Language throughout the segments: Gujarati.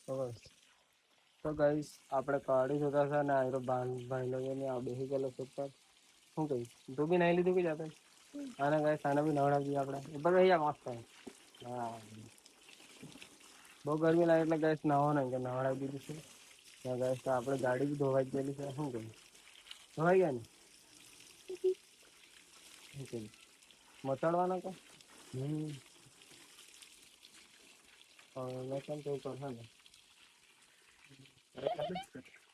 બસ તો ગાઈસ આપણે કાઢી જોતા હતા ને આયરો ભાઈ લોકોને આ બેસી ગયેલો ઉપર શું કહીશ તું બી નાઈ લીધું કે જાતે અને ગાઈસ આને બી નવડાવી દઈએ આપણે ઉપર રહી જા મસ્ત હા બહુ ગરમી લાગે એટલે ગાઈસ નાહો ને કે નવડાવી દીધું છે ત્યાં ગાઈસ તો આપણે ગાડી બી ધોવાઈ ગયેલી છે શું કહીશ ધોવાઈ ગયા ને શું કહીશ મચાડવાના તો મેં કેમ કેવું કરશે ને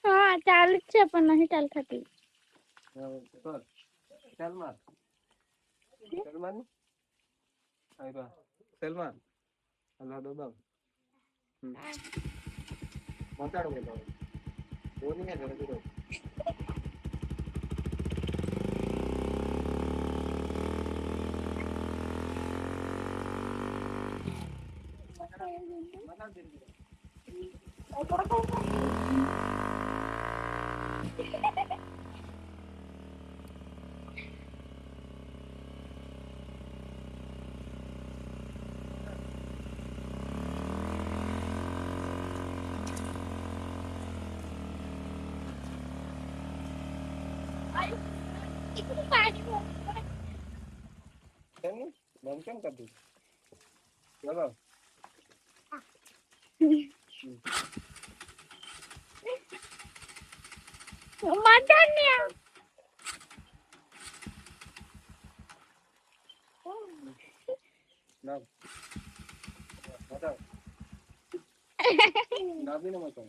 હા ચાલુ જ છે પણ નહીં ચાલ થતી સલમાન સલમાન સલમાન અલ્લાહ દો મચાડો બોલો બોલી ને ઘરે કીધું બંધ કેમ કરી દીધું ચલો મજા નહીં ના બતાવ નાભી ને મચાવ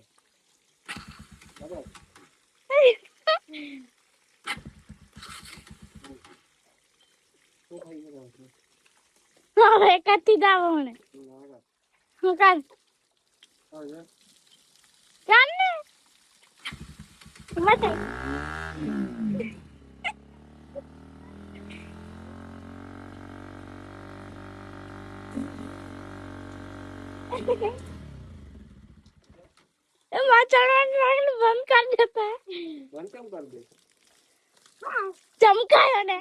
બતાવ શું થઈ ગયું હવે કતી દાવ મને હું કાલ ચાલ ને મત चढ़वाने बंद कर देता है બંધ કેમ કરી દે चमकायो ने